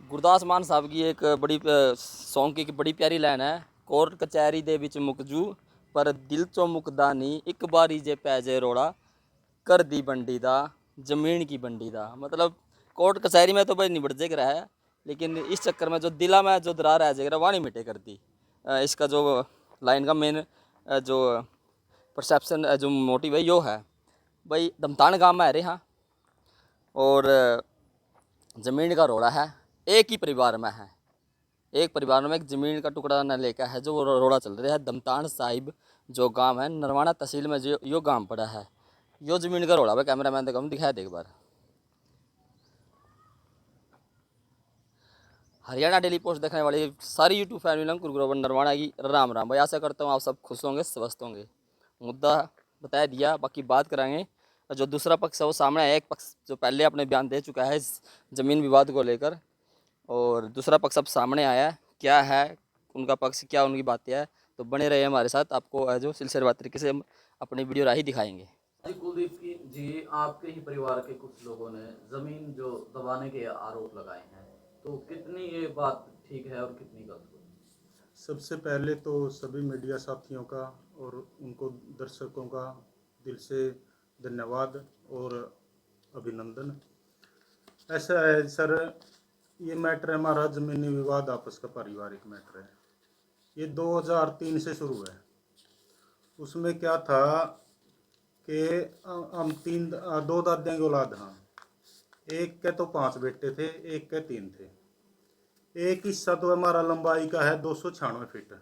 गुरदास मान साहब की एक बड़ी सॉन्ग की एक बड़ी प्यारी लाइन है। कोर्ट कचहरी दे विच मुकजू पर दिल चो मुकदा नहीं, एक बारी जे पै जे रोड़ा कर दी बंडी दा जमीन की बंडी दा। मतलब कोर्ट कचहरी में तो भाई निबड़ जे रहा है, लेकिन इस चक्कर में जो दिला में जो दरार रह जाएगा वहाँ नहीं मिटे कर दी। इसका जो लाइन का मेन जो परसेप्शन जो मोटिव है यो है भाई, दमतान गाँव में है रे हाँ, और ज़मीन का रोड़ा है, एक ही परिवार में है, एक परिवार में एक ज़मीन का टुकड़ा न लेकर है जो रोड़ा चल रहा है। दमतान साहिब जो गांव है नरवाना तहसील में जो यो गांव पड़ा है, यो ज़मीन का रोड़ा है। कैमरा मैन देखो दिखाया दे एक बार। हरियाणा डेली पोस्ट देखने वाली सारी यूट्यूब फैमिली गुरुग्रोवर नरवाना की राम राम। भाई आशा करता हूँ आप सब खुश होंगे, स्वस्थ होंगे। मुद्दा बता दिया, बाकी बात कराएंगे। जो दूसरा पक्ष है वो सामने है, एक पक्ष जो पहले अपने बयान दे चुका है इस ज़मीन विवाद को लेकर, और दूसरा पक्ष अब सामने आया है। क्या है उनका पक्ष, क्या उनकी बातें हैं, तो बने रहे हमारे साथ। आपको जो सिलसिलेवार तरीके से हम अपनी वीडियो राही दिखाएंगे। जी कुलदीप की जी, आपके ही परिवार के कुछ लोगों ने जमीन जो दबाने के आरोप लगाए हैं, तो कितनी ये बात ठीक है और कितनी गलत है? सबसे पहले तो सभी मीडिया साथियों का और उनको दर्शकों का दिल से धन्यवाद और अभिनंदन। ऐसा है सर, ये मैटर है हमारा ज़मीनी विवाद आपस का पारिवारिक मैटर है। ये 2003 से शुरू है। उसमें क्या था कि हम दो दादियों की औलाद, हाँ, एक के तो 5 बेटे थे, एक के 3 थे। एक हिस्सा तो हमारा लंबाई का है 296 फीट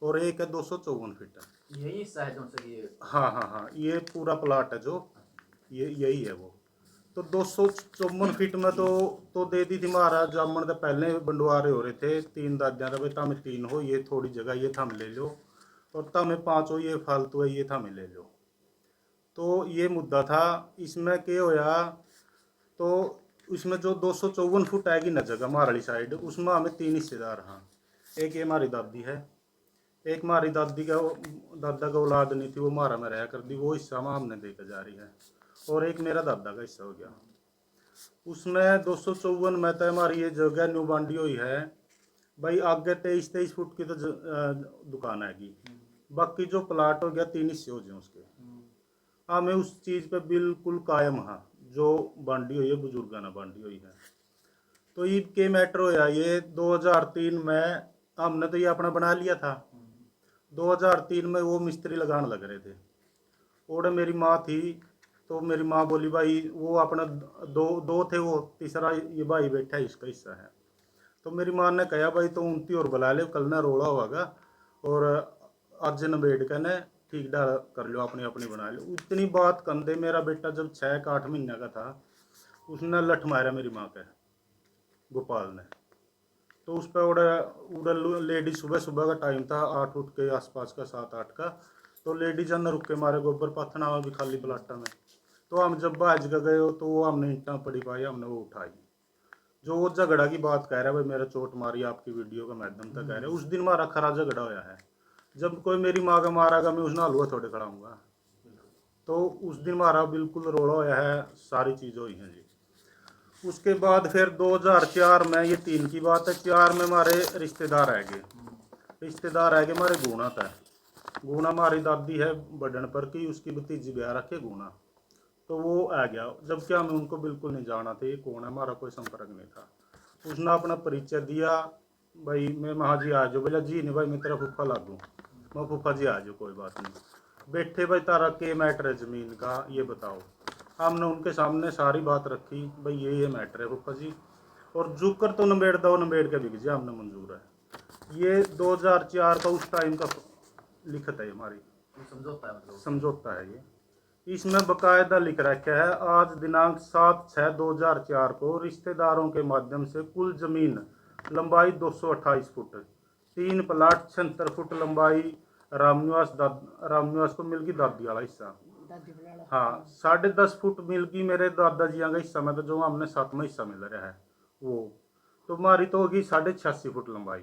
और एक है 254 फीट। यही हिस्सा है जो से ये हाँ हाँ हाँ, ये पूरा प्लाट है जो ये यही है वो। तो 254 फीट में तो दे दी थी महाराज। जामन तो पहले बंटवारे हो रहे थे 3 दादियाँ, भाई तमें 3 हो, ये थोड़ी जगह ये थम ले लो, और तमें 5 हो, ये फालतू है, ये थमें ले लो। तो ये मुद्दा था। इसमें क्या होया, तो उसमें जो 254 फुट आएगी न जगह हमारी साइड, उसमें हमें 3 हिस्सेदार। हाँ, एक ये हमारी दादी है, एक हमारी दादी का दादा का औलाद नहीं थी, वो हमारा में रहा कर दी, वो हिस्सा में हमने देकर जा रही है, और एक मेरा दादा का हिस्सा हो गया। उसमें 254 में तो हमारी ये जगह न्यू बांडी हुई है भाई। आगे 23 फुट की तो दुकान आएगी, बाकी जो प्लाट हो गया 3 हिस्से हो जाए उसके। हमें उस चीज़ पे बिल्कुल कायम हाँ, जो बांडी हुई है बुजुर्गा ने बांडी हुई है। तो ईद के मैटर होया ये 2003 में, हमने तो ये अपना बना लिया था। 2003 में वो मिस्त्री लगाने लग रहे थे, और मेरी माँ थी, तो मेरी माँ बोली भाई वो अपना दो दो थे, वो तीसरा ये भाई बैठा है, इसका हिस्सा है। तो मेरी माँ ने कहा भाई तो उनती और बुला ले, कल ना रोड़ा होगा, और आज नबेड़ के ने ठीक डाल कर लो, अपनी अपनी बना लो। इतनी बात कंधे, मेरा बेटा जब 6 8 महीने का था, उसने लठ मारा मेरी माँ के, गोपाल ने। तो उस पर उड़ा लेडी, सुबह सुबह का टाइम था, 8 उठ के आसपास का, 7 8 का। तो लेडीज ने रुक के मारे गोबर पाथना हुआ भी खाली प्लाटा में। तो हम जब भाज के गए तो वो हमने ईंटा पड़ी पाई, हमने वो उठाई। जो वो झगड़ा की बात कह रहा है भाई, मेरा चोट मारी आपकी वीडियो का माध्यम तक कह रहे हैं, उस दिन हमारा खरा झगड़ा होया है। जब कोई मेरी माँ का मारागा, मैं उसने हलवा थोड़े खड़ाऊंगा। तो उस दिन हमारा बिल्कुल रोड़ा होया है, सारी चीज़ हुई हैं जी। उसके बाद फिर 2004 में, ये 3 की बात है, 4 में हमारे रिश्तेदार आ गए। रिश्तेदार आ गए हमारे गुना था। गुना हमारी दादी है बड़न पर की, उसकी भतीजी ब्याह रखे गुना। तो वो आ गया, जबकि हमें उनको बिल्कुल नहीं जाना था, ये कौन है, हमारा कोई संपर्क नहीं था। उसने अपना परिचय दिया, भाई मैं महा जी आ जाओ। बोला जी नहीं भाई, मैं तेरा फूफा लागू। मैं फूफा जी आ जाओ, कोई बात नहीं। बैठे भाई तारा के मैटर है ज़मीन का, ये बताओ। हमने उनके सामने सारी बात रखी, भाई ये मैटर है फूफा जी, और जुकर तो नबेड़ दो, नबेड़ के बिक जाए, हमने मंजूर है। ये 2004 का उस टाइम का लिखत है हमारी, समझौता है, मतलब समझौता है ये। इसमें बकायदा लिख रखा है, आज दिनांक 7/6/2004 को रिश्तेदारों के माध्यम से कुल जमीन लंबाई 228 फुट, 3 प्लाट 76 फुट लंबाई, रामनिवास को मिलगी दादी वाला हिस्सा। हाँ, 10.5 फुट मिलगी मेरे दादाजी का हिस्सा में, तो जो हमने 7वां हिस्सा मिल रहा है वो। तो हमारी तो होगी 86.5 फुट लंबाई,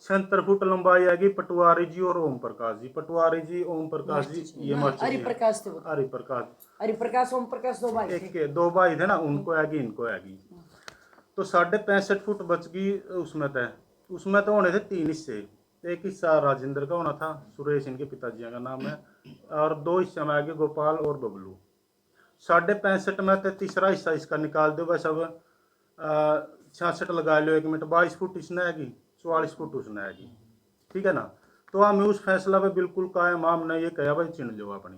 76 फुट लंबाई आएगी पटवारी जी और ओम प्रकाश जी। पटवारी जी ओम प्रकाश जी, ये मास्टर जी हरिप्रकाश थे, हरिप्रकाश, हरिप्रकाश ओम प्रकाश दो भाई थे। एक के 2 भाई थे ना, उनको आएगी इनको आएगी। तो 65.5 फुट बच गई उसमें तय। उसमें तो होने थे 3 हिस्से। एक हिस्सा राजेंद्र का होना था, सुरेश इनके पिताजी का नाम है, और 2 हिस्से में आ गए गोपाल और बबलू। 65.5 में तो तीसरा हिस्सा इसका निकाल दो बस। अब 66 लगा लो 1 मिनट, 22 फुट इसने आएगी, 44 फुट उसने आएगी, ठीक है ना। तो हमें उस फैसला पे बिल्कुल कायम, हमने ये कहा भाई चिन लो अपनी।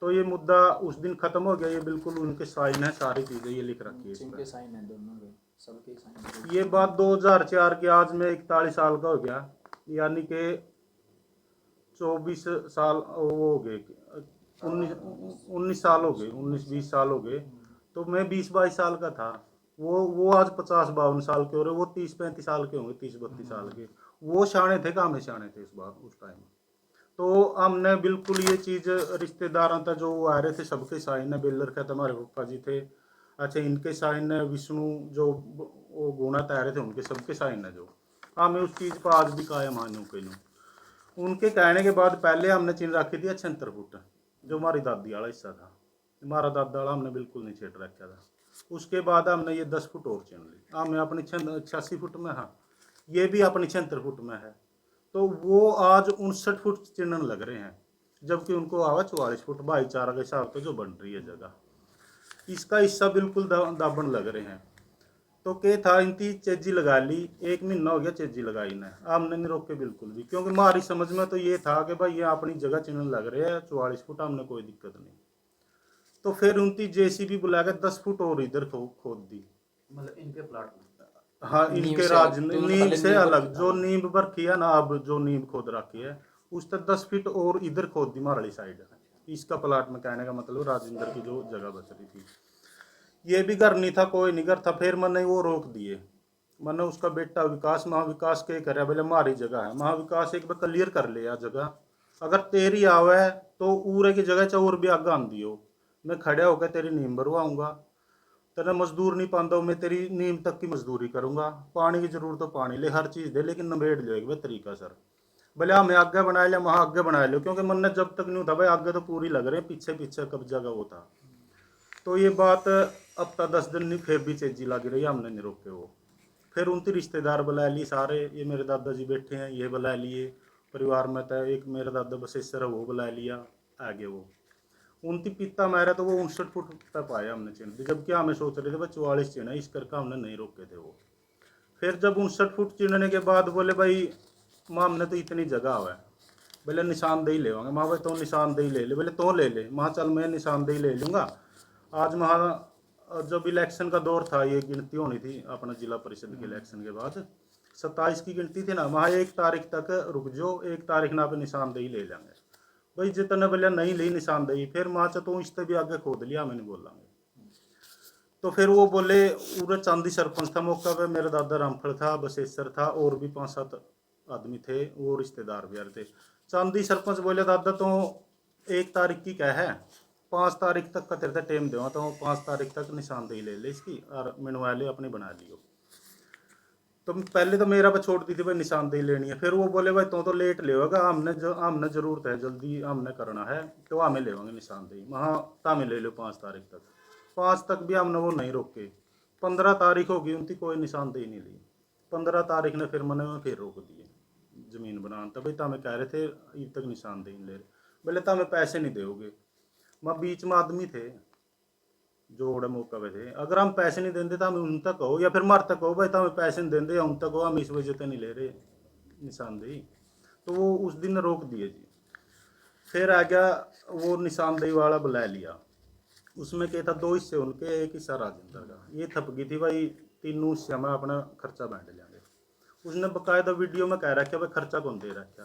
तो ये मुद्दा उस दिन खत्म हो गया। ये बिल्कुल उनके साइन है, सारी चीजें ये लिख रखी है इस जिनके पे। साइन है दोनों के, सबके साइन। ये बात 2004 की, आज मैं 41 साल का हो गया, यानी कि 24 साल वो हो गए, 19 साल हो गए, 19-20 साल हो गए। तो मैं 20-22 साल का था, वो आज 50-52 साल के हो रहे, वो 30-35 साल के होंगे, 30-32 साल के। वो शाणे थे, काम में शाणे थे इस बार उस टाइम। तो हमने बिल्कुल ये चीज़ रिश्तेदारों तक जो आ रहे थे सबके साइन है। बेलर का हमारे पप्पा जी थे, अच्छा इनके साइन है, विष्णु जो वो गुणा तय रहे थे उनके सबके साइन है। जो हमें उस चीज़ पर आज भी कायम मानू के लो। उनके कहने के बाद पहले हमने चिन्ह रखी थी 76 फुट, जो हमारी दादी वाला हिस्सा था। हमारा दादा वाला हमने बिल्कुल नहीं छेड़ रखा था। उसके बाद हमने ये 10 फुट और चिन्ह ली। हमें अपनी 86 फुट में, हाँ ये भी अपनी 76 फुट में है। तो वो आज 59 फुट चिन्हन लग रहे हैं, जबकि उनको आवा 44 फुट भाईचारा के हिसाब से जो बन रही है जगह। इसका हिस्सा बिल्कुल दाबन लग रहे हैं। तो के था इनकी चेजी लगा ली, 1 महीना हो गया चेजी लगाई ने, हमने नहीं रोके बिल्कुल भी, क्योंकि हमारी समझ में तो ये था कि भाई ये अपनी जगह चिन्हन लग रहे हैं 44 फुट, हमने कोई दिक्कत नहीं। तो फिर उनकी जेसीबी बुला के 10 फुट और इधर खोद दी। मतलब इनके प्लाट में। हाँ नींव इनके से राज अलग, तो उन्होंने नींव पहले से नींव पर अलग, था। जो नींव पर किया ना, अब जो नींव खोद रखी है उस तक 10 फीट और इधर खोद दी मारली साइड। इसका प्लाट में कहने का मतलब राजेंद्र की जो जगह बच रही थी, ये भी घर नहीं था, कोई नहीं घर था। फिर मैंने वो रोक दिए। मैंने उसका बेटा विकास, महाविकास के करे बोले हमारी जगह है, महाविकास एक बार क्लियर कर लिया जगह, अगर तेरी आवे तो उरे की जगह चाहे और भी आगे आन दियो, मैं खड़ा होकर तेरी नींव भरवाऊंगा। तेरा मजदूर नहीं पाता, मैं तेरी नींव तक की मजदूरी करूंगा, पानी की जरूरत तो पानी ले, हर चीज़ दे, लेकिन नबेड़ लो एक बार तरीका सर। भले हमें आगे बना लिया, वहाँ आगे बना लो, क्योंकि मन ने जब तक नहीं होता भाई आगे तो पूरी लग रहे हैं, पीछे पीछे कब्जा का वो था। तो ये बात अब तक 10 दिन नहीं, फिर भी चेजी लग रही, हमने नहीं रोके वो। फिर उनके रिश्तेदार बुला लिए सारे, ये मेरे दादाजी बैठे हैं ये बुला लिए, परिवार में था एक मेरा दादा बसेसर है वो बुला लिया, आगे वो उनकी पिता मारा तो वो 59 फुट तक पाया हमने चिन्ह, जबकि हमें सोच रहे थे भाई 44 चिन्ह है, इस करके हमने नहीं रोके थे वो। फिर जब 59 फुट चिन्हने के बाद बोले भाई माँ हमने तो इतनी जगह हुआ है, बोले निशानदेही लेवांगे। माँ भाई तो निशानदेही ले ले, बोले तो ले ले। माँ चल मैं निशानदेही ले लूँगा। आज वहाँ जब इलेक्शन का दौर था, ये गिनती होनी थी अपना जिला परिषद के इलेक्शन के बाद, 27 की गिनती थी ना, वहाँ 1 तारीख तक रुक जाओ, 1 तारीख ना पे निशानदेही ले लेंगे। भाई जितने बोलिया नहीं ली निशानदेही, फिर माँ तो इससे भी आगे खोद लिया, मैंने बोलांगे। तो फिर वो बोले, पूरा चांदी सरपंच था मौका पे, मेरा दादा रामफल था, बसेसर था, और भी 5-7 आदमी थे, वो रिश्तेदार भी आ रहे थे। चांदी सरपंच बोले दादा तो 1 तारीख की क्या है, 5 तारीख तक का तेरे टाइम दूंगा, तो 5 तारीख तक निशानदेही ले ले इसकी और मिनवा ले, अपनी बना लियो। तो पहले तो मेरा पे छोड़ दी थी भाई निशानदेही लेनी है। फिर वो बोले भाई तो लेट ले होगा, हमने जरूरत है, जल्दी हमने करना है, तो हमें लेवांगे निशानदेही। वहाँ तामे ले लो 5 तारीख तक। 5 तक भी हमने वो नहीं रोके। 15 तारीख होगी उनकी, कोई निशानदेही नहीं ली। 15 तारीख ने फिर मैंने फिर रोक दिए जमीन बनाना। तब भाई तमें कह रहे थे ईद तक निशानदेही ले रहे, बोले तमें पैसे नहीं दोगे। मैं बीच में आदमी थे जो ओड़ा मौका पे थे, अगर हम पैसे नहीं देंगे तो हम उन तक कहो, या फिर मर तक कहो भाई तो हमें पैसे नहीं देंगे, उन तक कहो हम इस वजह से नहीं ले रहे निशानदेही। तो वो उस दिन रोक दिए जी। फिर आ गया वो निशानदेही वाला बुला लिया, उसमें क्या था 2 हिस्से उनके, 1 हिस्सा राजेंद्र का। ये थप गई थी भाई, तीनों हिस्से में अपना खर्चा बांट लेंगे। उसने बकायदा वीडियो में कह रखा भाई खर्चा कौन दे रखा,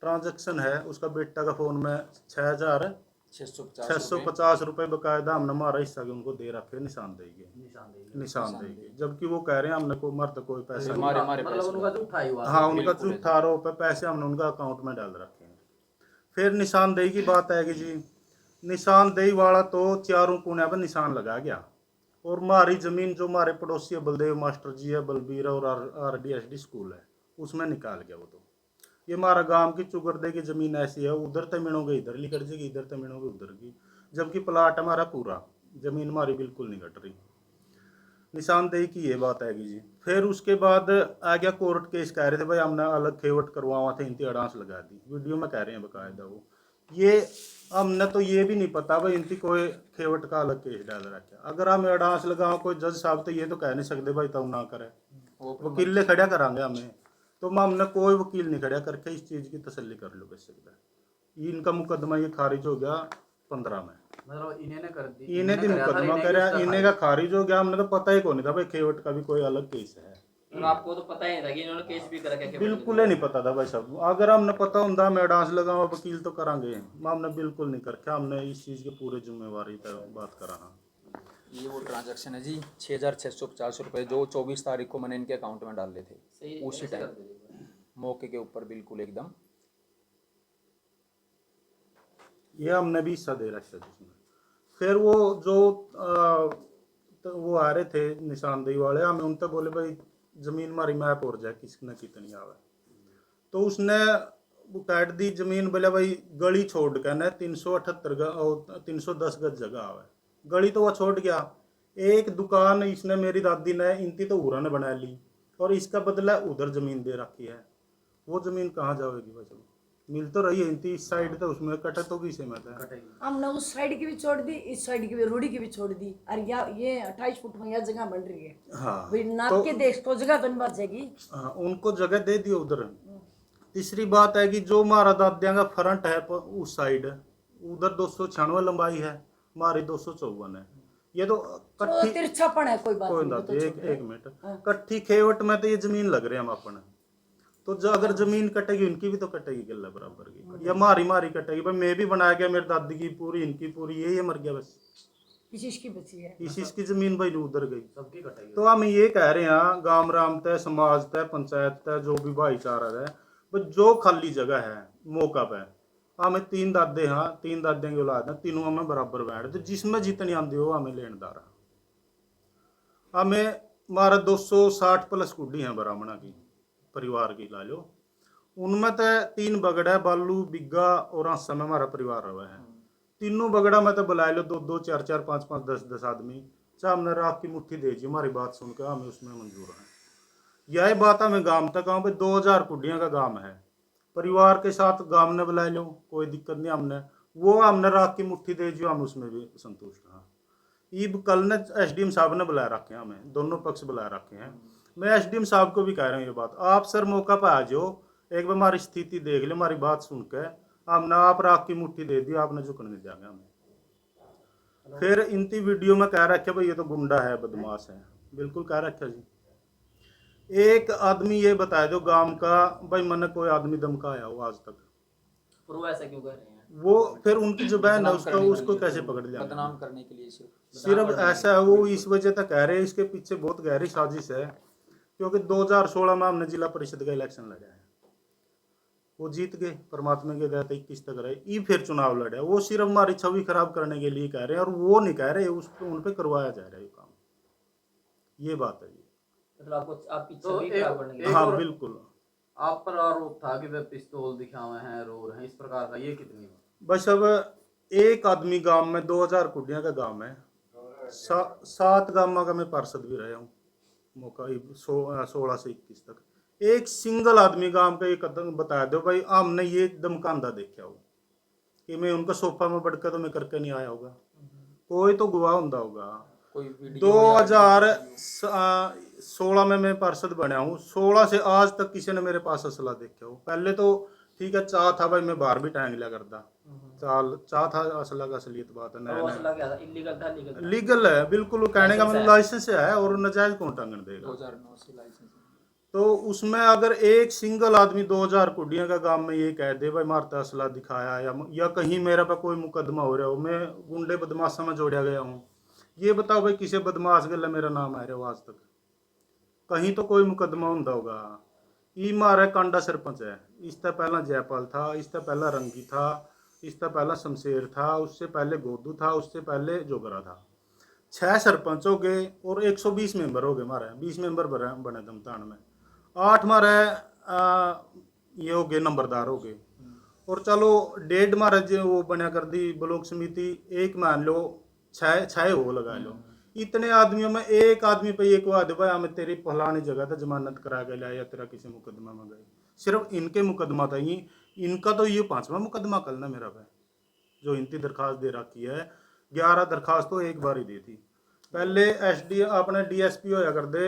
ट्रांजेक्शन है उसका बेटा का फ़ोन में 6,650 रुपये बकायदा हमने हमारा हिस्सा के उनको दे रखे निशानदेही के, निशानदेही के। जबकि वो कह रहे हैं हमने को मर्द कोई पैसा नहीं, मतलब उनका झूठा ही हुआ। हाँ उनका झूठा आरोप है, पैसे हमने उनका अकाउंट में डाल रखे हैं। फिर निशानदेही की बात आएगी जी। निशानदेही वाला तो चारों कोने पर निशान लगा गया, और हमारी ज़मीन जो हमारे पड़ोसी है बलदेव मास्टर जी है, बलबीर और RDSD स्कूल है, उसमें निकाल गया वो। तो ये हमारा गांव की चुगरदे की ज़मीन ऐसी है, उधर तमिनोगे इधर लिकट जाएगी, इधर तमिनोगे उधर की, जबकि प्लाट हमारा पूरा, ज़मीन हमारी बिल्कुल नहीं कट रही। निशानदेही की ये बात आएगी जी। फिर उसके बाद आ गया कोर्ट केस, कह रहे थे भाई हमने अलग खेवट करवावा थे, इनकी अडांस लगा दी, वीडियो में कह रहे हैं बकायदा वो। ये हमने तो ये भी नहीं पता भाई इनकी कोई खेवट का अलग केस डाल रखा। अगर हम अडांस लगाओ कोई जज साहब तो ये तो कह नहीं सकते भाई तब ना करे, वकील ले खड़ा करांगे हमें, तो हमने कोई वकील नहीं खड़ा करके इस चीज़ की तसल्ली कर लो कर सकता है। इनका मुकदमा ये खारिज हो गया 15 में, मतलब इन्हें ने कर दी, इन्हें भी मुकदमा करा, इन्हें का खारिज हो गया। हमने तो पता ही कौन नहीं था भाई खेवट का भी कोई अलग केस है, और आपको तो पता ही नहीं था कि इन्होंने केस भी करा क्या? बिल्कुल ही नहीं पता था भाई साहब। अगर हमने पता होता मैं डांस लगाऊँ वकील तो करांगे, हमने बिल्कुल नहीं करके, हमने इस चीज़ की पूरी जिम्मेवारी पर बात कराना। ये वो ट्रांजैक्शन है जी 6,650 रुपये जो 24 तारीख को मैंने इनके अकाउंट में डाले थे, सही उसी ऐसे कर टाइम दीजिए। मौके के ऊपर बिल्कुल एकदम। ये हमने भी हिस्सा दे रखा है जिसमें। फिर वो जो तो वो आ रहे थे निशानदेही वाले, हमें उनसे बोले भाई जमीन हमारी मैप हो जाए किसने कितनी आवे, तो उसने वो काट दी जमीन। बोले भाई गली छोड़ के ना 310 गज जगह आवे, गली तो वो छोड़ गया। एक दुकान इसने मेरी दादी ने इनकी तो उरा ने बना ली और इसका बदला उधर जमीन दे रखी है। वो जमीन कहाँ जाएगी भाई साहब? मिल तो रही है इनकी इस साइड, तो उसमें कटे तो किसे में था। हमने उस साइड की भी छोड़ दी, इस साइड की भी, रूढ़ी की भी छोड़ दी, और ये 28 फुट में यह जगह बन रही है। हाँ भाई नाप के देख तो जगह तो नहीं बचेगी। हाँ, उनको जगह दे दी उधर। तीसरी बात है कि जो हमारा दादिया का फ्रंट है उस साइड, उधर 296 लंबाई है, हमारी 254 है। ये तो तो कट्ठी तिरछापन है, कोई बात कोई नहीं। दादी एक मिनट, कट्ठी खेवट में तो ये जमीन लग रहे हैं हम अपन, तो जो अगर जमीन कटेगी उनकी भी तो कटेगी गला बराबर की, या मारी कटेगी। भाई मैं भी बनाया गया, मेरी दादी की पूरी, इनकी पूरी, ये मर गया बस, किसी की बची है, इसकी जमीन भाई उधर गई। सबकी कटेगी। तो हम ये कह रहे हैं गांव राम तय, समाज तय, पंचायत तय, जो भी भाईचारा है, बस जो खाली जगह है मौका पे, हमें 3 दादे हाँ 3 दादे की औलाद है, तीनों हमें बराबर बैठ, तो जिसमें जितनी आंदी हो हमें लेनदार। हमें हमारा 260 प्लस कुड्डी है ब्राह्मणा की परिवार की ला लो, उनमें तो 3 बगड़ा, बालू, बिग्गा और आसा में हमारा परिवार रहा है। तीनों बगड़ा में तो बुला लो 2-2, 4-4, 5-5, 10-10 आदमी, चाहे हमने राख की मुट्ठी दे दी, हमारी बात सुनकर हमें उसमें मंजूर है। यही बात हमें गांव तक आऊँ भाई 2000 कुड्डियाँ का गांव है, परिवार के साथ गांव ने बुला लो, कोई दिक्कत नहीं। हमने राख की मुट्ठी दे दी, हम उसमें भी संतुष्ट हैं। ईब कल ने एसडीएम साहब ने बुलाया रखे हैं, हमें दोनों पक्ष बुलाया रखे हैं। मैं एसडीएम साहब को भी कह रहा हूँ ये बात, आप सर मौका पर आ जाओ, एक बार हमारी स्थिति देख ले, हमारी बात सुन के हमने आप राख की मुट्ठी दे दी, आपने झुकने नहीं जाएंगे हमें। फिर इनकी वीडियो में कह रखे भाई ये तो गुंडा है, बदमाश है, बिल्कुल कह रखा जी। एक आदमी ये बता दो गांव का भाई मैंने कोई आदमी धमकाया हो आज तक? पर वो ऐसा क्यों कर रहे हैं? वो फिर उनकी जो बहन है बदनाम करने के उसको लिए, कैसे पकड़ लिया? बदनाम करने के लिए सिर्फ ऐसा है, वो इस वजह तक कह रहे हैं, इसके पीछे बहुत गहरी साजिश है, क्योंकि 2016 में हमने जिला परिषद का इलेक्शन लड़ा है, वो जीत गए, परमात्मा के दया 21 तक रहे, ये फिर चुनाव लड़े, वो सिर्फ हमारी छवि खराब करने के लिए कह रहे हैं, और वो नहीं कह रहे उस उन पे करवाया जा रहा है ये काम, ये बात है जी। मतलब आपको आपकी तो छवि एक- खराब करने के एक लिए। हाँ और- बिल्कुल। आप पर आरोप था कि वे पिस्तौल दिखावे हैं, रो रहे हैं, इस प्रकार का, ये कितनी? बस अब एक आदमी गांव में 2000 कुटिया का गांव है, 7 गांव का मैं पार्षद भी रहा हूँ, मौका 16 से 21 तक। एक सिंगल आदमी गांव का ये कदम बता दो भाई हमने ये धमकांदा देखा हो कि मैं उनका सोफा में बढ़कर तो मैं करके नहीं आया होगा, कोई तो गवाह होगा। कोई वीडियो 2016 में मैं पार्षद बना हूँ, 16 से आज तक किसी ने मेरे पास असला देखा हो? पहले तो ठीक है, चाह था भाई मैं बाहर भी टांग लिया करता, चाह था असला का असलियत बात है, और वो असला क्या था? इलीगल था, लीगल था? लीगल है बिल्कुल, वो कहने का मतलब लाइसेंस है, और नजायज कौन टांगन देगा? 2009 से लाइसेंस। तो उसमें अगर एक सिंगल आदमी 2000 कुडिया का गांव में ये कह दे भाई मारता असला दिखाया, या कहीं मेरा पे कोई मुकदमा हो रहा हो, मैं गुंडे बदमाशा में जोड़ा गया हूँ, ये बताओ भाई किसी बदमाश गल मेरा नाम आ रहा हो आज तक? कहीं तो कोई मुकदमा होता होगा। ये मारा कांडा सरपंच है, इससे पहला जयपाल था, इससे पहला रंगी था, इससे पहला शमशेर था, उससे पहले गोदू था, उससे पहले जोगरा था। 6 सरपंच हो गए और 120 मेंबर हो गए हमारे, 20 मेंबर बने दमतान में, 8 हमारे ये हो गए नंबरदार हो गए, और चलो 1.5 हमारे जो वो बना कर दी ब्लॉक समिति, एक मान लो 6 हो लगा लो, इतने आदमियों में एक आदमी पे एक वाद भाई हमें तेरी फलानी जगह था जमानत करा के लाया या तेरा किसी मुकदमा में गए, सिर्फ इनके मुकदमा था ये, इनका तो ये 5वां मुकदमा कल ना मेरा भाई जो इनकी दरखास्त दे रखी है। 11 दरखास्त तो एक बार ही दी थी। पहले SD अपने DSP होया कर दे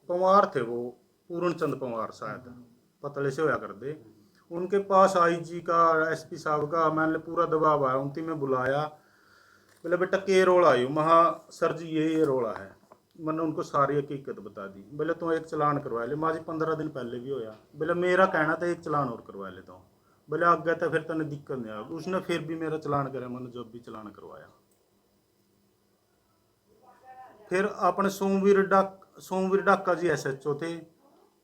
पंवार थे वो, पूर्ण चंद पंवार शायद पतले से होया कर दे, उनके पास IG का SP साहब का मैंने पूरा दबाव आया, उनकी मैं बुलाया, बोले बेटा के रोड़ा आई महा सर जी ये रोड़ा है, मैंने उनको सारी हकीकत बता दी। बोले तो एक चलान करवा ले, माजी 15 दिन पहले भी होया, बोले मेरा कहना था एक चलान और करवा लेता हूँ, बोले आगे तो फिर तेने दिक्कत नहीं आएगी। उसने फिर भी मेरा चलान कराया, मैंने जब भी चलान करवाया। फिर अपने सोमवीर डाका जी SHO थे,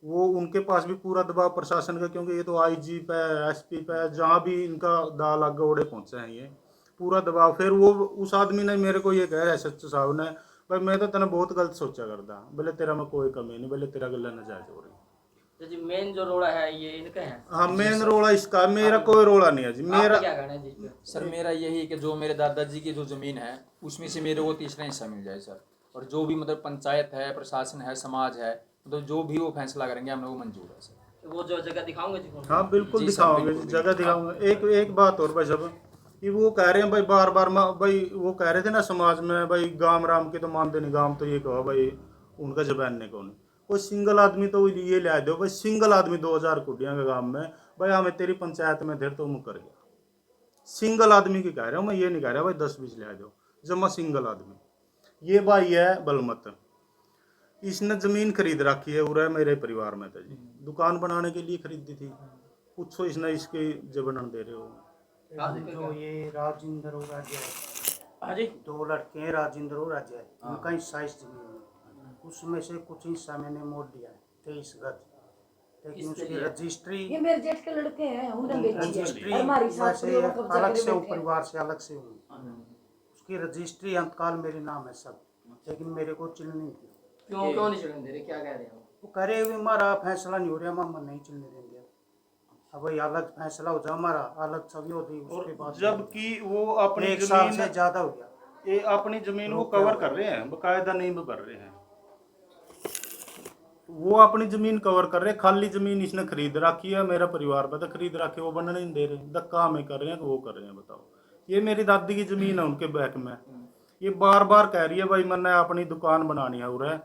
वो उनके पास भी पूरा दबाव प्रशासन का, क्योंकि ये तो IG पे SP पे जहाँ भी इनका दाल आगे ओढ़े पहुँचे हैं ये पूरा दबाव। फिर वो उस आदमी ने मेरे को ये कहा SHO साहब ने, भाई मैं तो तेने बहुत गलत सोचा करता, बोले तेरा में कोई कमी नहीं, बोले तेरा गला नाजायज हो रही। तो जी मेन जो रोड़ा है ये इनका है। हाँ मेन रोड़ा इसका, मेरा कोई रोड़ा नहीं है जी। आपका मेरा क्या कहना है जी इस पे? सर मेरा यही है कि जो मेरे दादाजी की जो ज़मीन है उसमें से मेरे को तीसरा हिस्सा मिल जाए सर, और जो भी मतलब पंचायत है, प्रशासन है, समाज है, मतलब जो भी वो फैसला करेंगे हमें वो मंजूर है सर। वो जो जगह दिखाओगे जी? हाँ बिल्कुल जी सर, दिखाओगे, बिल्कुल, जगह दिखाऊंगा। एक बात और भाई साहब, ये वो कह रहे हैं भाई बार बार भाई वो कह रहे थे ना समाज में भाई गाम राम के तो मानते नहीं, गाम तो ये कहो भाई उनका जबान ने कौन, कोई सिंगल आदमी तो ये ला दो भाई, सिंगल आदमी 2000 कुटिया के गांव में भाई हमें तेरी पंचायत में देर तो मुकर गया। सिंगल आदमी की कह रहा हूँ मैं, ये नहीं कह रहा भाई 10-20 ला दो, जमा सिंगल आदमी। ये भाई है बलमत, इसने जमीन खरीद रखी है उरे मेरे परिवार में था जी, दुकान बनाने के लिए खरीदी थी, पूछो इसने इसके जबरन दे रहे हो। जो ये राजेंद्र और राजा है, हाँ जी। 2 लड़के हैं राजेंद्र और राजा है, उनका हिस्सा इस जमीन में, उसमें से कुछ हिस्सा मैंने मोड़ दिया है 23 गज, लेकिन उसकी रजिस्ट्री ये मेरे जेठ के लड़के हैं, उन्होंने बेची रजिस्ट्री है, हमारी साथ वैसे लोगों को कब्जा अलग करे से हूँ, बैठे हैं। परिवार से अलग से हूँ, उसकी रजिस्ट्री अंतकाल मेरे नाम है सब, लेकिन मेरे को चिन्ह नहीं दिया। क्यों नहीं चलने दे रहे, क्या कह रहे हैं वो? वो कह रहे हुए हमारा फैसला नहीं हो रहा, हम नहीं चलने देंगे, अब भाई अलग फैसला हो जाए हमारा, अलग छवि होती उसके बाद, जबकि वो अपनी 1 साल से जमीन ज्यादा हो गया, ये अपनी जमीन वो कवर कर रहे हैं, बकायदा नहीं वो कर रहे हैं, वो अपनी जमीन कवर कर रहे हैं, खाली जमीन इसने खरीद रखी है, मेरा परिवार पे तो खरीद रखी है, वो बनने नहीं दे रहे, धक्का हमें कर रहे हैं, वो कर रहे हैं। बताओ, ये मेरी दादी की जमीन है उनके बैक में, ये बार बार कह रही है भाई मैंने अपनी दुकान बनानी है उरे,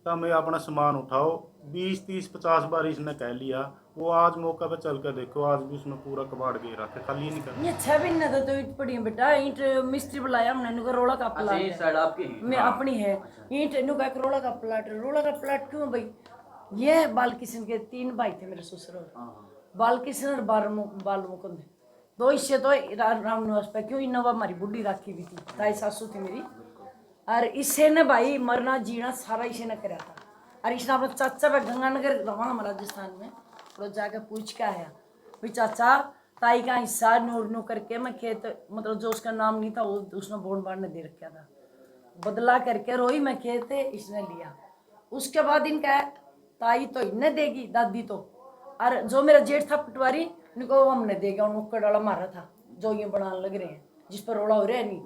तो हमें अपना सामान उठाओ, 20, 30, 50 बार इसने कह लिया। वो आज मौका पे चल कर देखो, आज भी उसने पूरा कबाड़ गे रखा, खाली नहीं कर। ये 6 महीने तो ईंट पड़ी है बेटा, ईंट मिस्त्री बुलाया हमने, इनको रोड़ा का अच्छा प्लाट ये है, साइड आपकी ही? मैं अपनी है ईंट, इनको एक रोड़ा का प्लाट है। रोड़ा का प्लाट क्यों भाई, ये बालकिशन के 3 भाई थे मेरे ससुर, बालकिशन और बाल मुकुंद, 2 हिस्से तो राम निवास पे, क्यों इनोवा हमारी बुढ़ी राखी भी थी, ताई सासू थी मेरी, और इससे ने भाई मरना जीना सारा इसे ने कराया था। और इसने अपना चाचा पे गंगानगर रवाना राजस्थान में, तो जाकर पूछ के आया भाई चाचा ताई का हिस्सा नूर करके मैं खेत, मतलब जो उसका नाम नहीं था वो उसने बोन बाढ़ ने दे रखा था, बदला करके रोई मैं खेत इसने लिया। उसके बाद इनका ताई तो इन्हें देगी दादी तो, और जो मेरा जेठ था पटवारी इनको वो हमने देगा, उनको डाला मारा था जो ये बनाने लग रहे हैं जिस पर रोड़ा हो रहा है नहीं,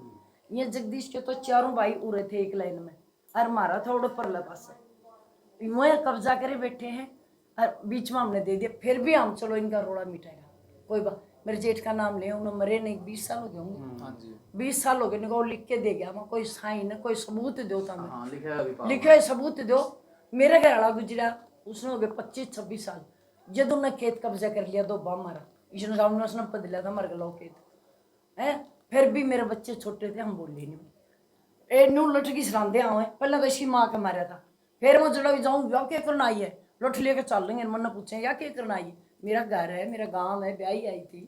ये जगदीश के तो 4 भाई उड़े थे एक लाइन में, और मारा था उड़े परले पास, मैं कब्जा करे बैठे हैं और बीच में हमने दे दिया। फिर भी हम चलो इनका रोड़ा मिटाएगा, कोई बात, मेरे जेठ का नाम ले, उन्होंने मरे नहीं, 20 साल हो गए होंगे, हाँ जी 20 साल हो गए, इनको लिख के दे गया, मैं कोई साइन है कोई सबूत दो था, मैं हाँ लिखा है अभी पास। लिखे सबूत दो। मेरा घर वाला गुजरा, उसने हो गए 25-26 साल, जब उन्होंने खेत कब्जा कर लिया 2 बाप मारा, इसने सामने उसने पद लिया था मर गया खेत है। फिर भी मेरे बच्चे छोटे थे, हम बोले नहीं, ए नू लठ की सरांदे आए, पहले तो इसकी माँ का मारा था, फिर मैं जड़ा जाऊँ या क्या करना आई है, लठ लेके चल लेंगे, मन पूछे या क्या करना आई है, मेरा घर है, मेरा गांव है, ब्याही आई थी,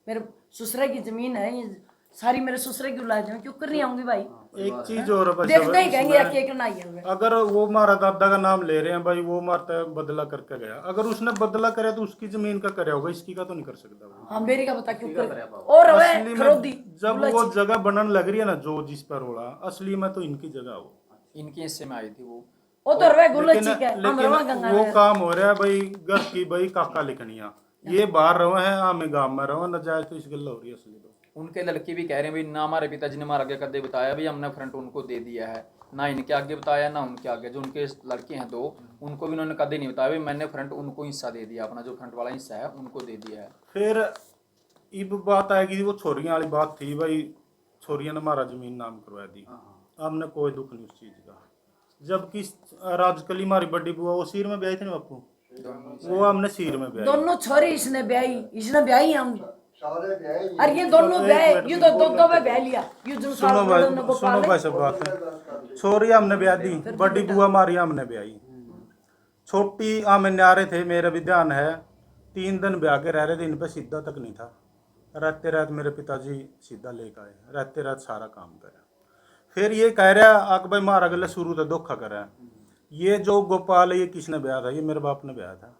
मेरे ससुरे की जमीन है, ये सारी मेरे ससुरे की औलाद है, क्यों करनी आऊंगी भाई, एक चीज और है भाई देखते ही साहब, कहेंगे या क्या करना आई है। अगर वो हमारा दादा का नाम ले रहे हैं भाई, वो मारता बदला करके गया, अगर उसने बदला करे तो उसकी जमीन का करे होगा, इसकी का तो नहीं कर सकता वो। हाँ मेरी का बता क्यों कर, और असली में खरोदी जब वो जगह बनने लग रही है ना जो जिस पर रोड़ा, असली में तो इनकी जगह हो, इनके हिस्से में आई थी वो तो रवे गुल्ला लेकिन ठीक है, हम रवा गंगा वो काम हो रहा है भाई घर की भाई काका लिखनिया, ये बाहर रवा है, हमें गांव में रवा, नजायज तो इस गल्ला हो रही है असली तो। उनके लड़के भी कह रहे हैं भाई ना हमारे पिताजी ने मारा के कदे बताया भी हमने फ्रंट उनको दे दिया है, ना इनके आगे बताया ना उनके आगे। जो उनके लड़के हैं दो, उनको भी उन्होंने कभी नहीं बताया भाई मैंने फ्रंट उनको हिस्सा दे दिया, अपना जो फ्रंट वाला हिस्सा है उनको दे दिया है। फिर इब बात आएगी वो छोरियां वाली बात थी भाई, छोरियां ने हमारा जमीन नाम करवा दी, हमने कोई दुख नहीं उस चीज का। जबकि राजकली हमारी बड़ी बुआ वो सीर में ब्याही थी ना बापू, वो हमने सीर में ब्याही। दोनों छोरी इसने ब्याही हम, और ये दोनों ब्याह, ये तो दो में ब्याह लिया, ये जो सुनो भाई सब बात है। छोरी हमने ब्याह दी, बड़ी बुआ हमारी हमने ब्याही, छोटी हमें न्यारे थे, मेरा भी ध्यान है 3 दिन ब्याह के रह रहे थे, इन पे सीधा तक नहीं था। रहते रात मेरे पिताजी सीधा लेकर आए, रहते रात सारा काम करा। फिर ये कह रहा आक भाई मारा गले शुरू तो धोखा करा। ये जो गोपाल है ये किसने ब्याह था, ये मेरे बाप ने ब्याह था।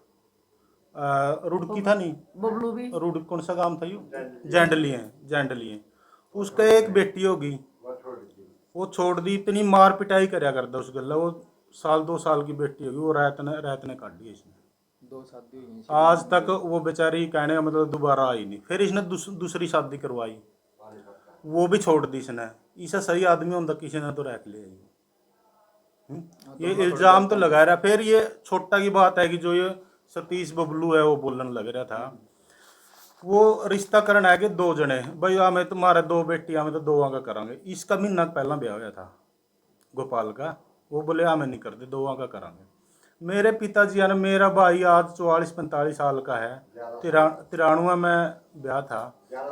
रुड़की था नहीं, बबलू भी, रुड़ कौन सा काम था यू, जैंडलिए। उसका एक बेटी होगी, वो छोड़ दी, इतनी मार पिटाई करया करता उस गला। वो 1-2 साल की बेटी होगी, वो रात ने काट दी इसने। 2 शादी हुई आज तक वो बेचारी कहने का मतलब दोबारा आई नहीं। फिर इसने दूसरी शादी करवाई, वो भी छोड़ दी इसने। इसे सही आदमी होता किसी ने तो रख लिया। ये इल्जाम तो लगा रहा। फिर ये छोटा की बात है कि जो ये सतीश बबलू है वो बोलने लग रहा था, वो रिश्ता करना है कि 2 जने भाई हमें तुम्हारे 2 बेटी हमें तो 2 का करांगे। इसका महीना पहला ब्याह होया था गोपाल का, वो बोले हमें नहीं करते 2 का करांगे। मेरे पिताजी यानी मेरा भाई आज 44-45 साल का है, 93 में ब्याह था,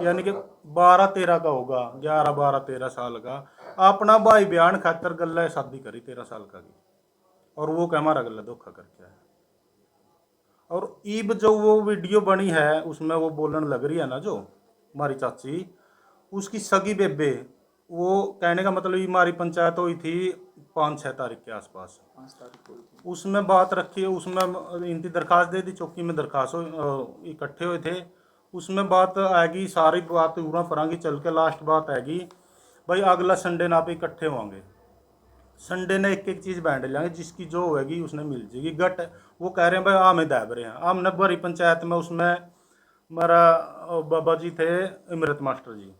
यानी कि 12-13 का होगा, 11-12-13 साल का। अपना भाई बयान खातर गल्ला शादी करी 13 साल का की, और वो कह हमारा गल्ला धोखा करके है। और ईब जो वो वीडियो बनी है उसमें वो बोलने लग रही है ना जो हमारी चाची, उसकी सगी बेबे, वो कहने का मतलब ये हमारी पंचायत हुई थी 5-6 तारीख के आसपास, 5 तारीख को हुई थी। उसमें बात रखी है, उसमें इनकी दरखास्त दे दी, चौकी में दरखास्त इकट्ठे हुए थे। उसमें बात आएगी, सारी बात पूरा परांगी चल के, लास्ट बात आएगी भाई अगला संडे ना पे इकट्ठे होंगे, संडे ने एक चीज़ बांट लेंगे, जिसकी जो होगी उसने मिल जाएगी। गट वो कह रहे हैं भाई हमें दाब रहे हैं, हमने भरी पंचायत में। उसमें हमारा बाबा जी थे इमरत मास्टर जी,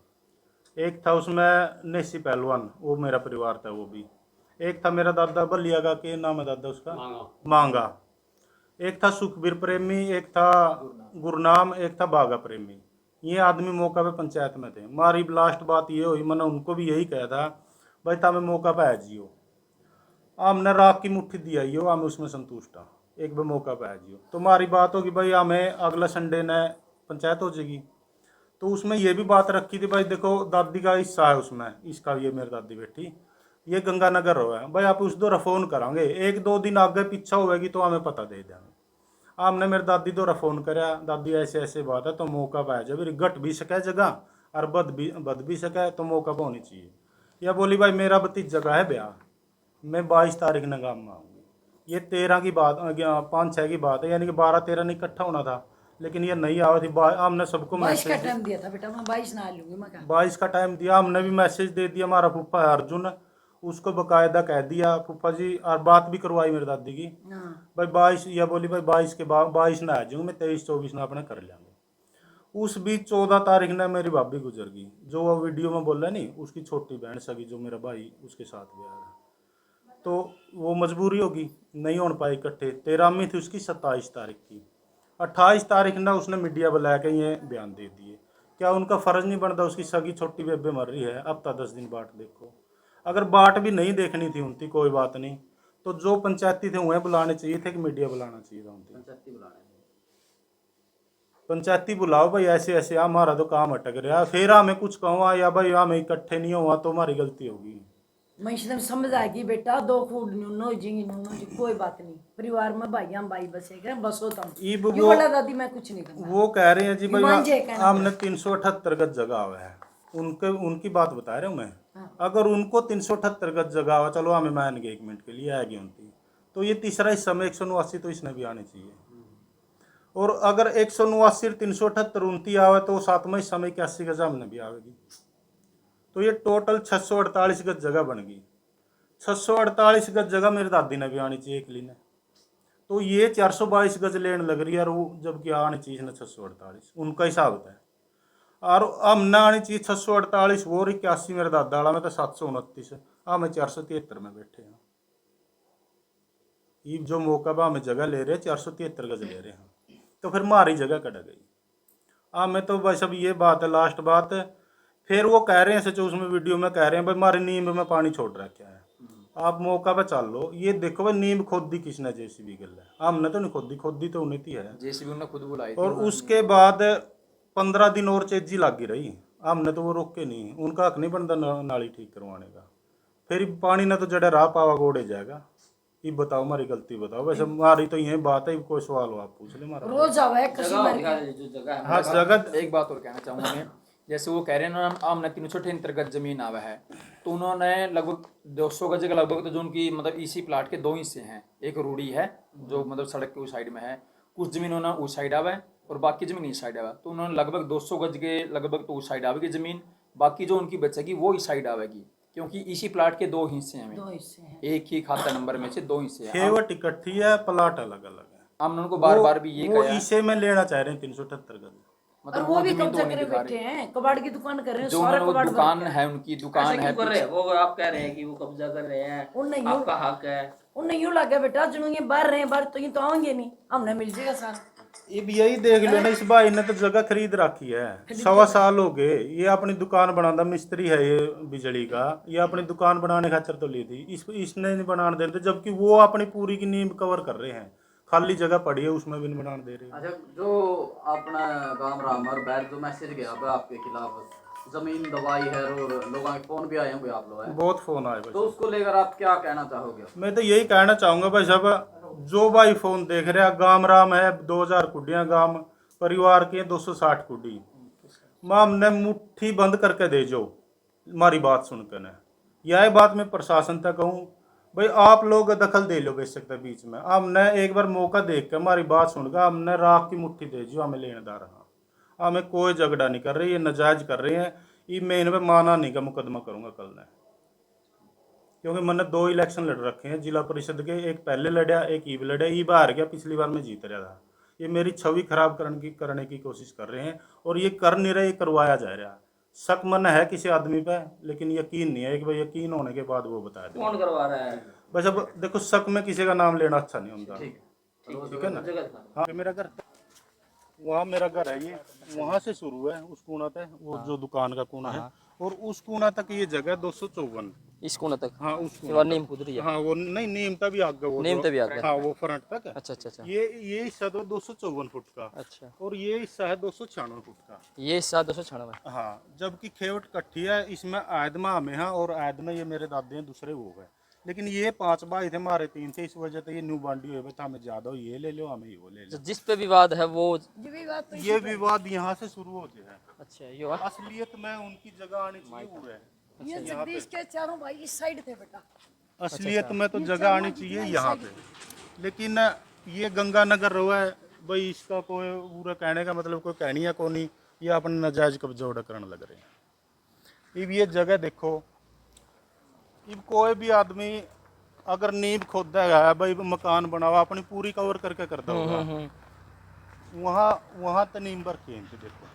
एक था उसमें नेसी पहलवान, वो मेरा परिवार था वो भी, एक था मेरा दादा बलिया का, के नाम है दादा उसका, मांगा, एक था सुखबीर प्रेमी, एक था गुरनाम, एक था बागा प्रेमी। ये आदमी मौका पे पंचायत में थे। हमारी लास्ट बात ये हुई, मैंने उनको भी यही कहा था भाई तमें मौका पे आ जियो, हमने राख की मुट्ठी दिया ही हमें उसमें संतुष्ट था, एक बार मौका पे आ जियो। तो हमारी बात होगी भाई हमें अगला संडे ने पंचायत हो जाएगी। तो उसमें ये भी बात रखी थी भाई देखो दादी का हिस्सा है उसमें, इसका ये मेरी दादी बेटी ये गंगानगर हो है भाई, आप उस दो फोन करांगे, 1-2 दिन आगे पीछा होगी तो हमें पता दे देंगे। हमने मेरी दादी दो फोन कराया, दादी ऐसे ऐसे बात है तो मौका पाया जब घट भी सके जगह और बद भी सके तो मौका पर होनी चाहिए। या बोली भाई मेरा भतीजा का है ब्याह, मैं 22 तारीख न गाँव में आऊँगी। ये 13 की बात, 5-6 की बात है, यानी कि 12-13 नहीं इकट्ठा होना था, लेकिन ये नहीं आवा थी। हमने सबको 22 का मैसेज टाइम दिया था बेटा, मैं 22 ना लूंगी, मैं कहा 22 का टाइम दिया, हमने भी मैसेज दे दिया। हमारा फूफा है अर्जुन, उसको बकायदा कह दिया फूफा जी, और बात भी करवाई मेरी दादी की हाँ। भाई 22, या बोली भाई 22 के बाद 22 ना आ जाऊँगी मैं, 23-24 ना अपने कर लेंगे। उस बीच 14 तारीख ने मेरी भाभी गुजर गई, जो वो वीडियो में बोल रहा नहीं, उसकी छोटी बहन सगी जो मेरा भाई उसके साथ गया है। तो वो मजबूरी होगी, नहीं हो पाई इकट्ठे। 13वीं थी उसकी 27 तारीख की, 28 तारीख ना उसने मीडिया बुला के ये बयान दे दिए। क्या उनका फ़र्ज़ नहीं बनता, उसकी सगी छोटी बेबे मर रही है, हफ्ता 10 दिन बाट देखो। अगर बाट भी नहीं देखनी थी उनकी कोई बात नहीं, तो जो पंचायती थे उन्हें बुलाने चाहिए थे कि मीडिया बुलाना चाहिए था उनकी। पंचायती बुलाने हैं। पंचायती बुलाओ भाई, ऐसे ऐसे हमारा तो काम अटक रहा, फिर हमें कुछ कहो या भाई हमें इकट्ठे नहीं हुआ तो हमारी गलती होगी। मैं इसने समझ आएगी बेटा, 2 खूड नो जिंगी नो जी, कोई बात नहीं, परिवार में भाई हम भाई बसेगा, बस होता हूँ ये ये वाला दादी मैं कुछ नहीं करना। वो कह रहे हैं जी भाई मान जाए कहना हमने 378 गज जगह हुआ है, उनकी बात बता रहे हूँ मैं। हाँ। अगर उनको 378 गज जगह हुआ, चलो हमें मान गए 1 मिनट के लिए आएगी उनकी, तो ये तीसरा हिस्सा में 189 तो इसने भी आनी चाहिए। और अगर 189 378 उनती आवे तो 7वां हिस्सा में 81 गज हमने भी आवेगी, तो ये टोटल 648 गज जगह बन गई। 648 गज जगह मेरी दादी ने भी आनी चाहिए अकेली ने, तो ये 422 गज लेने लग रही है, और जबकि आनी चाहिए ना 648, उनका हिसाब होता है। और अब ना आनी चाहिए 648, वो 81 मेरे दादा वाला में तो 729, हमें 473 में बैठे हैं। ये जो मौका पर हमें जगह ले रहे 473 गज ले रहे हैं, तो फिर हमारी जगह कट गई। हमें तो बस अब ये बात है, लास्ट बात है। फिर वो कह रहे हैं सच, उसमें वीडियो में कह रहे हैं भाई हमारी नींब में पानी छोड़ रखा है, आप मौका पे चल लो। ये देखो भाई नींब खोदी किसने, जेसीबी गल है, हमने तो नहीं खोदी, खोदी तो उन्हें थी है। जेसीबी उन्होंने खुद बुलाई थी। और उसके बाद 15 दिन और चेजी लगी रही, हमने तो वो रोके नहीं, उनका हक नहीं बनता नाली ठीक करवाने का। फिर पानी ना तो जड़ा राह पावा गोड़े जाएगा। ये बताओ हमारी गलती बताओ, वैसे हमारी तो यही बात है, कोई सवाल हो आप पूछ ले हमारा। रोज आवा है किसी में हाँ जगह एक बात और कहना चाहूँगा मैं, जैसे वो कह रहे हैं ना हमने 378 गज जमीन आवा है, तो उन्होंने लगभग 200 गज के लगभग, तो जो उनकी मतलब इसी प्लाट के 2 हिस्से हैं, एक रूढ़ी है जो मतलब सड़क के उस साइड में है, कुछ जमीन उन्होंने उस साइड आवा है और बाकी जमीन इस साइड आवा, तो उन्होंने लगभग 200 गज के लगभग तो उस साइड आवेगी जमीन, बाकी जो उनकी बचेगी वो इस साइड आवेगी, क्योंकि इसी प्लाट के 2 हिस्से हैं, 2 हिस्से हैं, एक ही खाता नंबर में से 2 हिस्से हैं। खेवट इकट्ठी है, प्लाट अलग अलग है। हमने उनको बार बार भी ये वो कहा है, इसे में लेना चाह रहे हैं 378 गज, और मतलब वो भी जमीन तो कब्जा नहीं करे दिखा बैठे रहे। हैं, कबाड़ की दुकान कर रहे हैं, जो सारा उन्होंने वो कबाड़ दुकान बंद है, उनकी दुकान है, कर रहे हैं वो, आप कह रहे हैं कि वो कब्जा कर रहे हैं, उनने यूं आपका हक है। उनने यूं लगा बेटा जुनू ये बाहर रहे बाहर तो ये तो आएंगे नहीं, हमने मिल जाएगा सारा। अब यही देख लो ना, इस भाई ने तो जगह खरीद रखी है, 1.25 साल हो गए। ये अपनी दुकान बनाता मिस्त्री है, ये बिजली का, ये अपनी दुकान बनाने खातिर तो ली थी, इसने नहीं बनाने देते, जबकि वो अपनी पूरी की नींव कवर कर रहे हैं, खाली जगह पड़ी है उसमें भी नहीं बनाने दे रहे। अच्छा, जो अपना गांव रामर बैर जो मैसेज गया था आपके खिलाफ, जमीन दबाई है और लोगों के फोन भी आए होंगे आप लोग हैं, बहुत फोन आए भाई। तो उसको लेकर आप क्या कहना चाहोगे? मैं तो यही कहना चाहूंगा भाई साहब, जो भाई फोन देख रहे हैं, गांव राम है 2000 कुडियां गांव परिवार के 260 कुडी, मां हमने मुट्ठी बंद करके दे जो हमारी बात सुनकर न। यह बात मैं प्रशासन तक कहूँ भाई, आप लोग दखल दे लो बेशक बीच में, हमने एक बार मौका देख के हमारी बात सुनकर हमने राख की मुट्ठी दे जो, हमें लेनेदार रहा, हमें कोई झगड़ा नहीं कर रही, ये नाजायज कर रहे हैं। ये मैं इन पर माना नहीं का मुकदमा करूंगा कल ने, क्योंकि मैंने 2 इलेक्शन लड़ रखे हैं जिला परिषद के, एक पहले लड़ा, एक ईब लड़ा, ईब हार गया, पिछली बार मैं जीत रहा था। ये मेरी छवि खराब करने की कोशिश कर रहे हैं, और ये कर नहीं रहे, ये करवाया जा रहा है। शक मन है किसी आदमी पे, लेकिन यकीन नहीं है कि भाई यकीन होने के बाद वो बता दे कौन करवा रहा है? बस। अब देखो, शक में किसी का नाम लेना अच्छा नहीं होता, ठीक ठीक है ना। हाँ मेरा घर वहाँ, मेरा घर है ये, वहाँ से शुरू है उस कोना तक, वो जो दुकान का कोना है, और उस कोना तक ये जगह 254, इस कोना तक? हाँ उस वो नीम खुद रही है? हाँ वो नहीं, नीम तक भी आगे, वो नीम तक भी आगे, हाँ वो फ्रंट तक। अच्छा अच्छा अच्छा, ये हिस्सा तो 254 फुट का, अच्छा, और ये हिस्सा है 296 फुट का। ये 296। हाँ, जबकि खेवट कट्ठी है, इसमें आयदमा में है, और आयद में ये मेरे दादे हैं, दूसरे वो है। लेकिन ये 5 भाई थे, हमारे 3 थे, इस वजह से ये न्यू बांडी हुए था, हमें ज्यादा हो, ये ले लो, हमें ये वो ले लो। जिस पे विवाद है वो, ये विवाद यहाँ से शुरू होते हैं। अच्छा ये बात, असलियत में उनकी जगह आनी चाहिए वो है, ये जगदीश के चारों भाई इस साइड थे बेटा, असलियत में तो जगह आनी चाहिए यहाँ पे। लेकिन ये गंगानगर रहा है भाई, इसका कोई पूरा कहने का मतलब कोई कहनी है को नहीं, ये अपने नाजायज कब्जा उड़ा करने लग रहे हैं। अब ये जगह देखो, अब कोई भी आदमी अगर नींव खोदा है भाई, मकान बनावा अपनी पूरी कवर करके करता होगा, वहाँ तो नींव भर के देखो,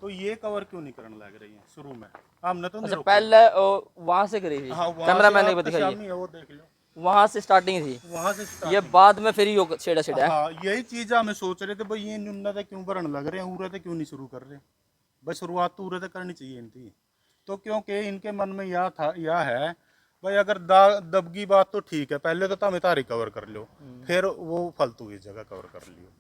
तो ये कवर क्यों नहीं करने लग रही है शुरू में, हमने तो नहीं अच्छा रोका। पहले वहां से करी थी? हाँ, कैमरा मैंने आप तो दिखाई, शामी है, वो देख लो, वहां से स्टार्टिंग थी, वहाँ से ये बाद में फिर यो छेड़ा छेड़ा है। हाँ, यही चीज हमें सोच रहे थे भाई, ये नुन्ना क्यों भरने लग रहे हैं, उरे क्यों नहीं शुरू कर रहे भाई, शुरुआत तो उरे करनी चाहिए इनकी। तो क्योंकि इनके मन में यह है भाई, अगर दबगी बात तो ठीक है, पहले तो हमें तारी कवर कर लो, फिर वो फालतू की जगह कवर कर लियो,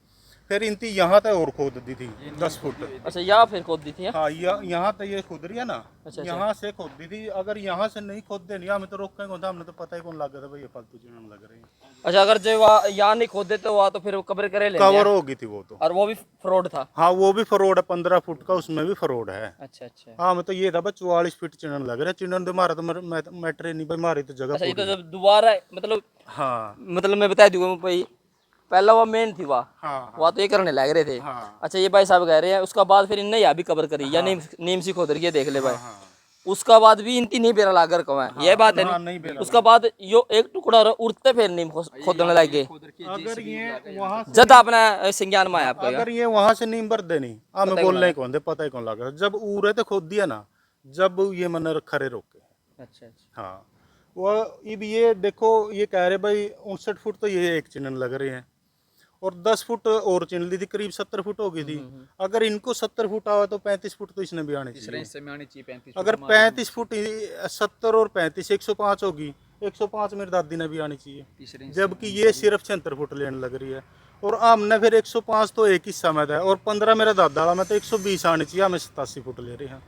फिर इनती यहाँ तक और खोद दी थी 10 फुट। अच्छा यहाँ फिर खोद दी थी? हाँ, यहाँ तक ये खोद रही है ना, अच्छा, यहाँ से खोद दी थी, अगर यहाँ से नहीं खोद देनी हमें तो रोकेंगे कौन था, हमने तो पता ही कौन लगा था भाई, ये फालतू चीज़ लग रही है। अच्छा, अगर जो यहाँ नहीं खोद देते वहाँ तो फिर कब्र करे ले, कवर हो गई थी वो तो, और वो भी फ्रॉड था? हाँ वो भी फ्रॉड है, 15 फुट का उसमें भी फ्रॉड है। अच्छा अच्छा, हाँ मैं तो ये था भाई 44 फीट चिड़न लग रहा है, चिड़न तो मारा तो मैटर नहीं भाई, मारी तो जगह अच्छा ये तो पूरी। जब दोबारा मतलब, हाँ मतलब मैं बता दूंगा भाई, पहला वो मेन थी हाँ वहाँ तो ये करने लग रहे थे। हाँ अच्छा ये भाई साहब कह रहे हैं उसका बाद फिर इनने यहाँ भी कवर करी, या नीम सी खोद रही है, देख ले भाई, हाँ उसका बाद भी इनती नहीं बेरा लागर कवा है, ये बात है हाँ, नहीं? नहीं बेरा उसका बाद यो एक टुकड़ा उड़ते फिर नीम खोदने लगे, अगर ये वहाँ जब अपना संज्ञान में आया आपका? अगर ये वहाँ से नीम भर देनी, हमें बोलने कौन दे, पता ही कौन लगा, जब उरे तो खोद दिया ना, जब ये मन खरे रोके, अच्छा अच्छा। हाँ, वो अब ये देखो, ये कह रहे भाई 59 फुट तो ये एक चिन्हन लग रहे हैं, और 10 फुट और चिन्ह ली थी, करीब 70 फुट हो गई थी। अगर इनको 70 फुट आवा तो 35 फुट तो इसने भी आनी तीसरे चाहिए। हिस्से में आनी चाहिए 35 अगर 35 फुट 70 और 35 105 होगी, 105 मेरी दादी ने भी आनी चाहिए, तीसरे जबकि ये सिर्फ 76 फुट लेने लग रही है। और हमने फिर 105 तो एक हिस्सा में था, और 15 मेरा दादा वाला में, तो 120 आनी चाहिए, हमें 87 फुट ले रहे हैं।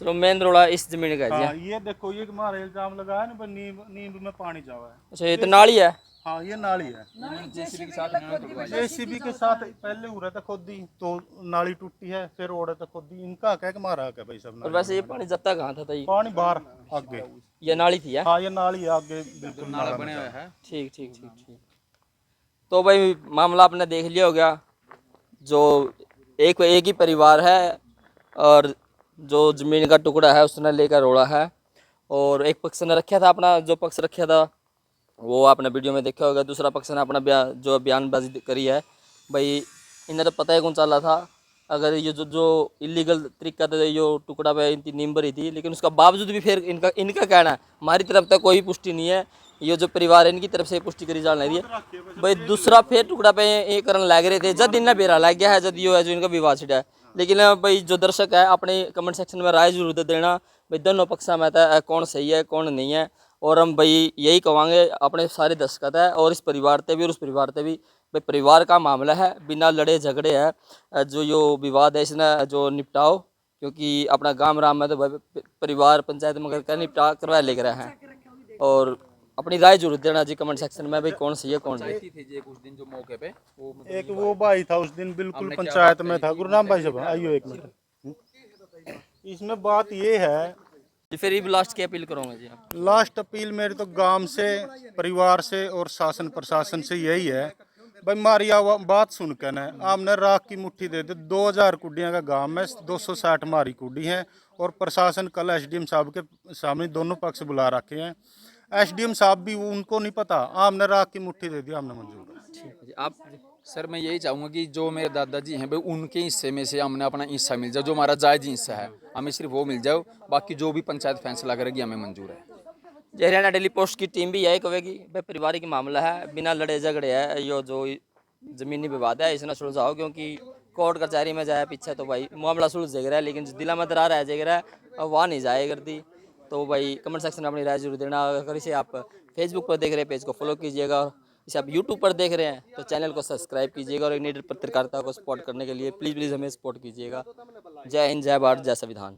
चलो मेन रोड़ा इस जमीन का है जी। हाँ, ये देखो, ये हमारा इल्जाम लगाया ना, नींब नींब में पानी जावा है। अच्छा, ये तो नाली है। हाँ, ये नाली है। जेसीबी के साथ इन्होंने तोड़वाई। जेसीबी के साथ पहले उड़ा था खोदी, तो नाली टूटी है, फिर ओड़ा था खोदी। इनका क्या, कि हमारा क्या भाई सब और नाली। वैसे ये पानी जाता कहाँ था ये? पानी बाहर आगे, ये नाली थी है? हाँ ये नाली है आगे, बिल्कुल नाला नाला बना में हुआ जा। है। ठीक ठीक ठीक ठीक। तो भाई मामला आपने देख लिया होगा, जो एक ही परिवार है, और जो जमीन का टुकड़ा है उसने लेकर रोड़ा है, और एक पक्ष ने रखा था अपना, जो पक्ष रखा था वो आपने वीडियो में देखा होगा। दूसरा पक्ष ने अपना जो बयानबाजी करी है, भाई इन्हें तो पता है कौन चला था। अगर ये जो इलीगल तरीका था, ये टुकड़ा पे इनकी नींव भरी थी, लेकिन उसका बावजूद भी फिर इनका कहना है, हमारी तरफ तक कोई पुष्टि नहीं है, ये जो परिवार है इनकी तरफ से पुष्टि करी जा रही है। भाई दूसरा फिर टुकड़ा पे ये करने लग रहे थे, जब इनने बेरा लग गया है, जब ये है जो इनका विवाद छिड़ा है। लेकिन भाई जो दर्शक है अपने कमेंट सेक्शन में राय जरूर दे देना, भाई दोनों पक्षा में था कौन सही है कौन नहीं है। और हम भाई यही कहेंगे अपने सारे दर्शक है, और इस परिवार से भी और उस परिवार से भी, भाई परिवार का मामला है, बिना लड़े झगड़े है जो यो विवाद है इसने जो निपटाओ, क्योंकि अपना गांव राम में तो भाई परिवार पंचायत में कर निपटा करवा ले रहे हैं। और अपनी राय जरूर देना जी कमेंट सेक्शन में, भाई कौन सही है कौन नहीं। पंचायती थे जी कुछ दिन जो मौके पे वो मतलब एक वो भाई था उस दिन, बिल्कुल हमने क्या पंचायत बात में करी था। थी, गुरुनाम भाई उनसे साहब, क्या आइयो एक मिनट। इसमें बात ये है, जी फिर भी लास्ट की अपील करूँगा जी आप। लास्ट अपील मेरी तो गांव से, परिवार से और शासन प्रशासन से यही है, भाई हमारी बात सुन कर ना, आपने राख की मुट्ठी दे दे। 2000 कुड्डियाँ का गांव में 260 हमारी कुड्डी हैं, और प्रशासन कल एसडीएम साहब के सामने दोनों पक्ष बुला रखे हैं। एसडीएम साहब भी, उनको नहीं पता, आपने राख की मुट्ठी दे दी, हमने मंजूर है। ठीक है जी। आप सर मैं यही चाहूँगा कि जो मेरे दादाजी हैं भाई उनके हिस्से में से हमने अपना हिस्सा मिल जाए, जो हमारा जायज हिस्सा है हमें सिर्फ वो मिल जाए, बाकी जो भी पंचायत फैसला करेगी हमें मंजूर है। जय हरियाणा डेली पोस्ट की टीम भी यही कहेगी, भाई पारिवारिक मामला है, बिना लड़े झगड़े है, यो जो जमीनी विवाद है इसने सुलझाओ, क्योंकि कोर्ट कचहरी में जाए पीछे तो भाई मामला सुलझेगा, लेकिन जो दिला में दरार रह जाएगा वहाँ नहीं जाए करती। तो भाई कमेंट सेक्शन में अपनी राय जरूर देना। अगर इसे आप फेसबुक पर देख रहे हैं पेज को फॉलो कीजिएगा, इसे आप यूट्यूब पर देख रहे हैं तो चैनल को सब्सक्राइब कीजिएगा, और एक निडर पत्रकारिता को सपोर्ट करने के लिए प्लीज़ हमें सपोर्ट कीजिएगा। जय हिंद, जय भारत, जय संविधान।